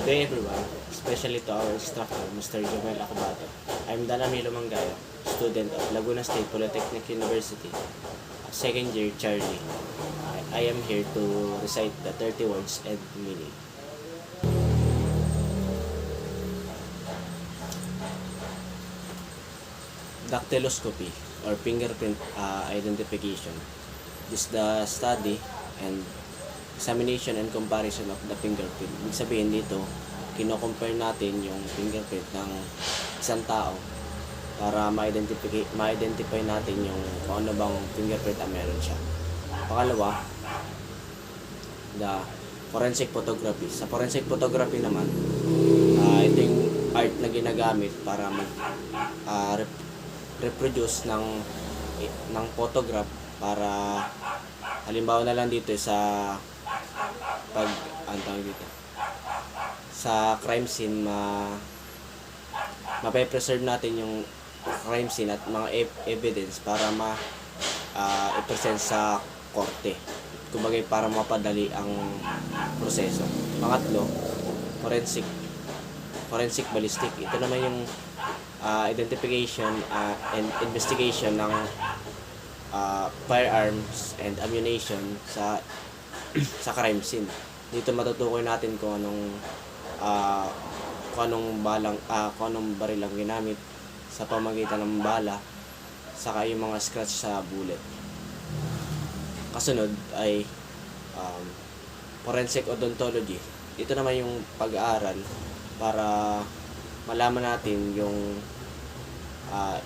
Good day everyone, especially to our instructor, Mr. Jomel Acabato. I'm Dalamilo Mangayo, student of Laguna State Polytechnic University, second year Charlie. I am here to recite the 30 words and meaning. Dactyloscopy or fingerprint identification is the study and examination and comparison of the fingerprint. Ibig sabihin dito, kino-compare natin yung fingerprint ng isang tao para ma-identify natin yung kung ano bang fingerprint ang meron siya. Pangalawa, the forensic photography. Sa forensic photography naman, ito yung art na ginagamit para reproduce ng photograph para halimbawa na lang dito sa sa crime scene mape-preserve natin yung crime scene at mga evidence para i-present sa korte. Kumbaga para mapadali ang proseso. Pangatlo, forensic ballistic. Ito naman yung identification and investigation ng firearms and ammunition sa crime scene. Dito matutukoy natin kung anong baril ang ginamit sa pamagitan ng bala saka yung mga scratch sa bullet. Kasunod ay forensic odontology. Ito naman yung pag-aaral para malaman natin yung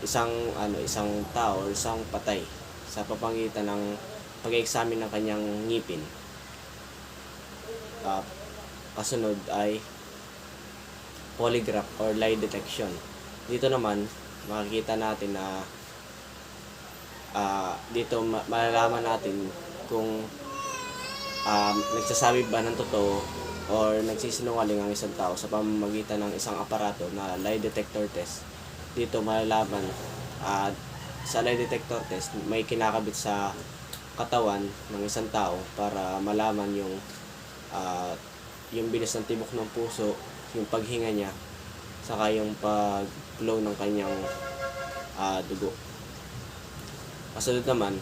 isang tao o isang patay sa pamamagitan ng pag-examine ng kanyang ngipin. Kasunod ay polygraph or lie detection. Dito naman makikita natin na dito malalaman natin kung nagsasabi ba ng totoo or nagsisinungaling ang isang tao sa pamamagitan ng isang aparato na lie detector test. Dito malalaman sa lie detector test may kinakabit sa katawan ng isang tao para malaman yung bilis ng tibok ng puso, yung paghinga niya, saka yung pag-flow ng kanyang dugo. Kasunod naman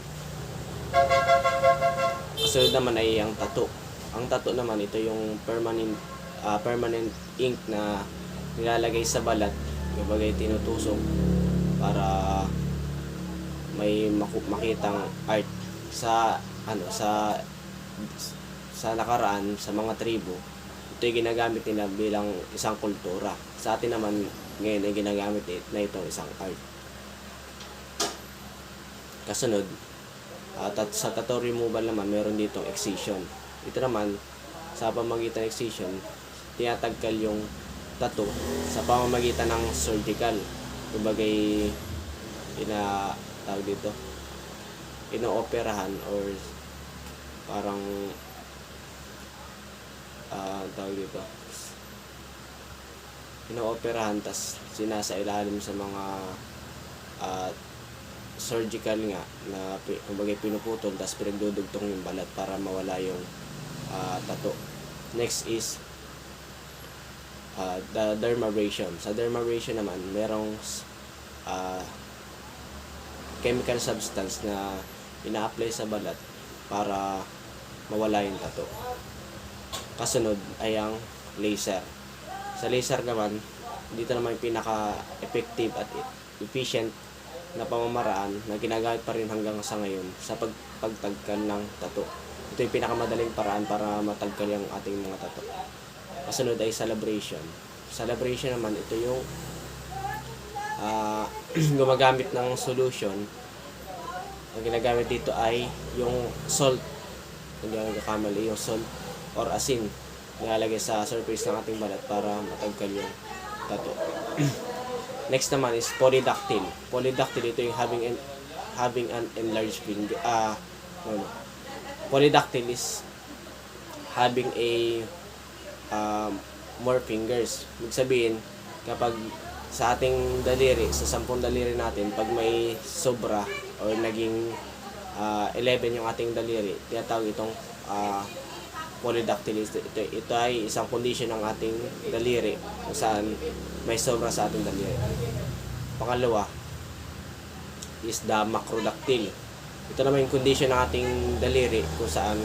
ay ang tattoo. Ang tattoo naman, ito yung permanent ink na nilalagay sa balat, kumbaga tinutusok para may makitang art sa nakaraan sa mga tribo. Ito yung ginagamit nila bilang isang kultura. Sa atin naman ngayon ay ginagamit na itong isang art. Kasunod, sa tattoo removal naman meron ditong excision. Ito naman sa pamamagitan ng excision, tinatanggal yung tattoo sa pamamagitan ng surgical. Kumbaga inooperahan or parang inooperahan tas sinasailalim sa mga surgical nga na kumbaga pinuputol tas pinagdudugtong yung balat para mawala yung tattoo. Next is the dermabrasion. Sa dermabrasion naman merong chemical substance na ina-apply sa balat para mawala yung tattoo. Kasunod ay ang laser. Sa laser naman, dito naman yung pinaka-effective at efficient na pamamaraan na ginagamit pa rin hanggang sa ngayon sa pagtagkal ng tattoo. Ito yung pinakamadaling paraan para matagkal yung ating mga tattoo. Kasunod ay celebration. Celebration naman, ito yung gumagamit ng solution. Ang ginagamit dito ay yung salt. Hindi ako nagkakamali, yung salt or asin nilalagay sa surface ng ating balat para matagkal yung tattoo. Next naman is polydactyl. Polydactyl, ito yung having an enlarged finger. Polydactyl is having a more fingers. Ibig sabihin, kapag sa ating daliri, sa 10 daliri natin, pag may sobra or naging 11 yung ating daliri, tinatawag itong polydactyly. Ito ay isang condition ng ating daliri kung saan may sobra sa ating daliri. Pangalawa is the macrodactyl. Ito naman yung condition ng ating daliri kung saan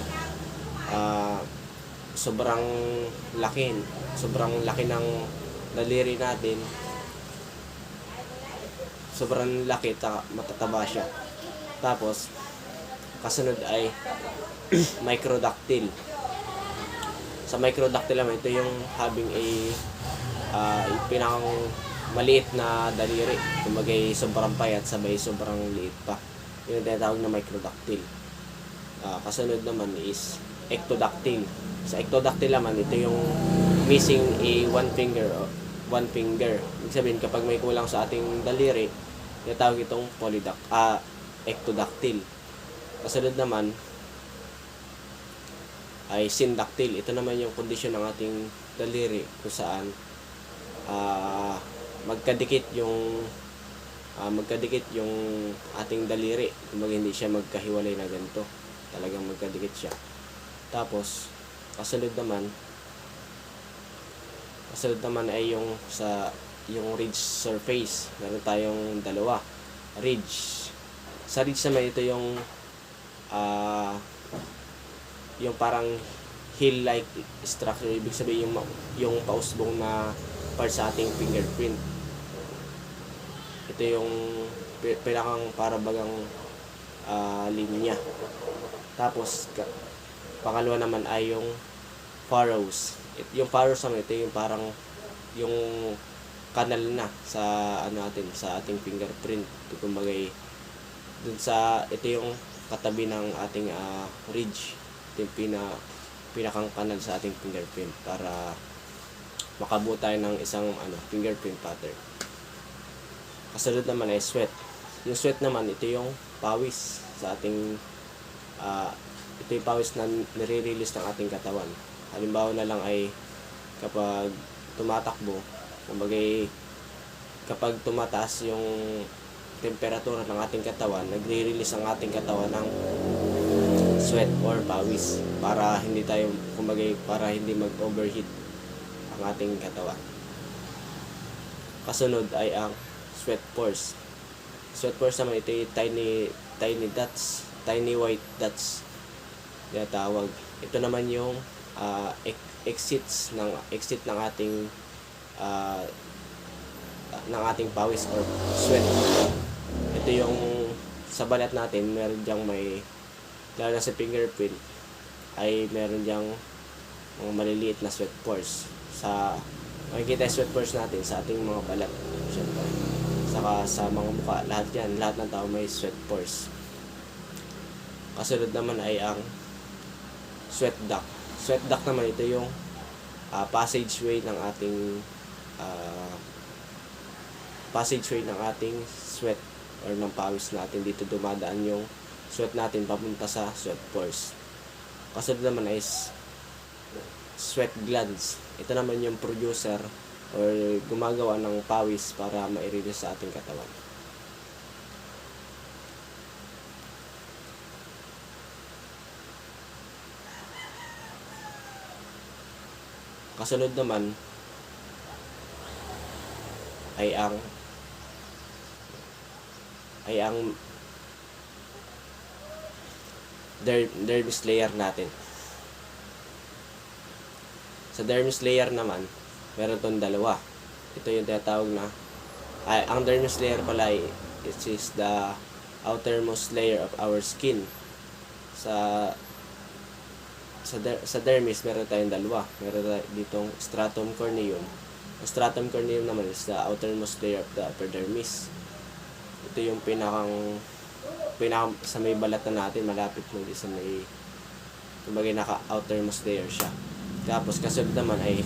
sobrang laki ng daliri natin, sobrang laki, matataba siya. Tapos kasunod ay microdactyl. Sa microdactyl naman, ito yung having pinakang maliit na daliri, kumbaga sobrang payat sabay sobrang liit pa, yun yung tinatawag na microdactyl. Kasunod naman is ectodactyl. Sa ectodactyl naman, ito yung missing one finger. Ibig sabihin, kapag may kulang sa ating daliri, tinatawag itong ectodactyl. Kasunod naman ay syndactyl. Ito naman yung kondisyon ng ating daliri kung saan magkadikit yung ating daliri. Kumbaga hindi siya magkahiwalay na ganito. Talagang magkadikit siya. Tapos kasunod naman ay yung ridge surface. Meron tayong dalawa. Ridge. Sa ridge naman, ito yung parang heel-like structure. Ibig sabihin yung pausbong na part sa ating fingerprint. Ito yung pinakang parabagang linya. Tapos pangalawa naman ay yung furrows. Yung furrows naman, ito yung parang yung kanal na sa sa ating fingerprint. Kumbaga ito yung katabi ng ating ridge. Ito yung pinakang kanal sa ating fingerprint para makabuo tayo ng isang fingerprint pattern. Kasunod naman ay sweat. Yung sweat naman, ito yung pawis sa ating ito yung pawis na nire-release ng ating katawan. Halimbawa na lang ay kapag tumatakbo, kumbaga kapag tumataas yung temperatura ng ating katawan, nagre-release ang ating katawan ng sweat or pawis para hindi mag-overheat ang ating katawan. Kasunod ay ang sweat pores. Sweat pores naman, ito yung tiny white dots tinatawag. Ito naman yung exit ng ating pawis or sweat. Ito yung sa balat natin, meron diyang lalo na sa fingerprint ay meron diyang mga maliliit na sweat pores. Makikita yung sweat pores natin sa ating mga balat, syempre. Saka sa mga mukha, lahat ng tao may sweat pores. Kasunod naman ay ang sweat duct. Sweat duct naman, ito yung passageway ng ating sweat or ng pawis natin. Dito dumadaan yung sweat natin papunta sa sweat pores. Kasunod naman ay sweat glands. Ito naman yung producer or gumagawa ng pawis para ma-release sa ating katawan. Kasunod naman ay ang dermis layer natin. Sa dermis layer naman, meron itong dalawa. Ito yung tinatawag na ang dermis layer pala, it is the outermost layer of our skin. Sa dermis, meron tayong dalawa. Meron tayong ditong stratum corneum. Ang stratum corneum naman is the outermost layer of the epidermis. Ito yung pinakang sa may balat na natin, malapit mo sa may, kumbaga naka-outermost layer siya. Tapos kasunod naman ay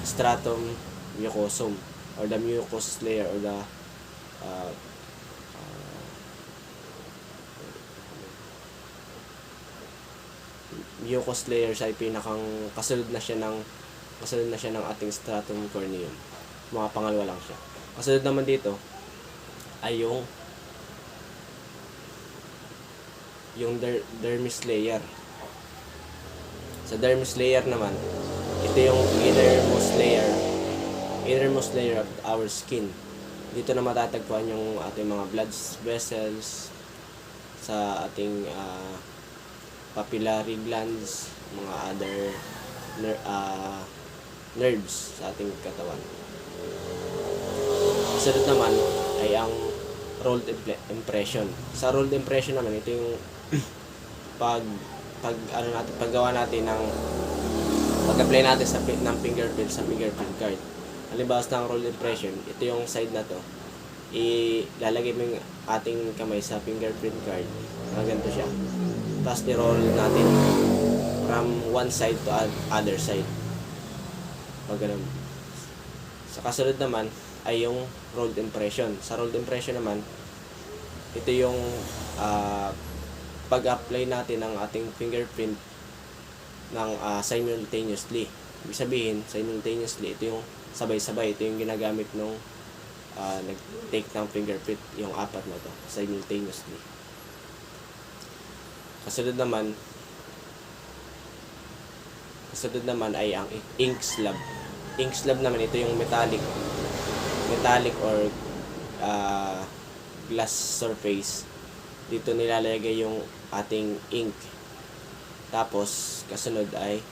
stratum mucosum or the mucous layer or the mucous layer siya ay pinakang kasunod na siya ng ating stratum corneum. Mga pangalawa lang siya. Kasunod naman dito ay yung dermis layer. Sa dermis layer naman, ito yung innermost layer of our skin. Dito na matatagpuan yung ating mga blood vessels, sa ating papillary glands, mga other nerves sa ating katawan. Sunod naman ay ang rolled impression. Sa rolled impression naman, ito yung paggawa natin ng pag-apply natin ng fingerprint sa fingerprint card. Halimbawa ng rolled impression, ito yung side na to. Ilalagay mo yung ating kamay sa fingerprint card. Ganito siya. Tapos i-roll natin from one side to other side. Pag ganun. Sa kasunod naman ay yung rolled impression. Sa rolled impression naman, ito yung pag-apply natin ng ating fingerprint ng simultaneously. Ibig sabihin, simultaneously, ito yung sabay-sabay. Ito yung ginagamit nung nag-take ng fingerprint, yung apat na to, simultaneously. Kasunod naman ay ang ink slab. Ink slab naman, ito yung metallic or glass surface. Dito nilalagay yung ating ink. Tapos kasunod ay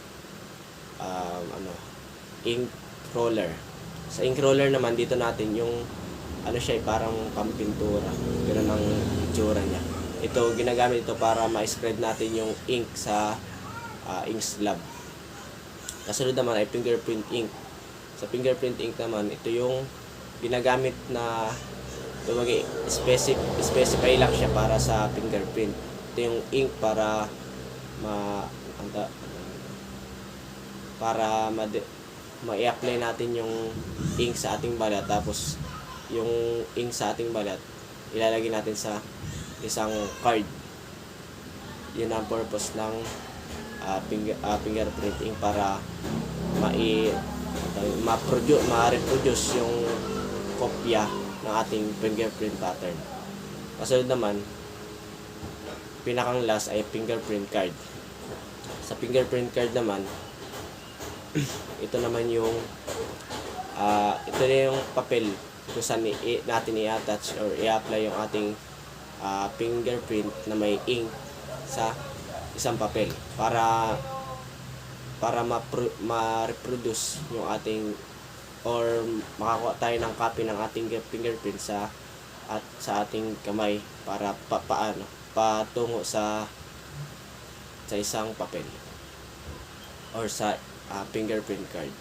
ink roller. Sa ink roller naman, dito natin yung siya, parang pampintura. Ganun ang itsura niya. Ito, ginagamit ito para ma-spread natin yung ink sa ink slab. Kasunod naman ay fingerprint ink. Sa fingerprint ink naman, ito yung ginagamit na specify lang siya para sa fingerprint. Ito yung ink para ma-i-apply natin yung ink sa ating balat. Tapos yung ink sa ating balat ilalagay natin sa isang card. Yun ang purpose ng fingerprint ink, para ma-reproduce yung kopya ng ating fingerprint pattern. Kasunod naman, pinakang last ay fingerprint card. Sa fingerprint card naman, ito naman yung ito na yung papel kung saan natin i-attach or i-apply yung ating fingerprint na may ink sa isang papel para ma-reproduce yung ating, or makakuha tayo ng copy ng ating fingerprint sa ating kamay para patungo sa isang papel or sa fingerprint card.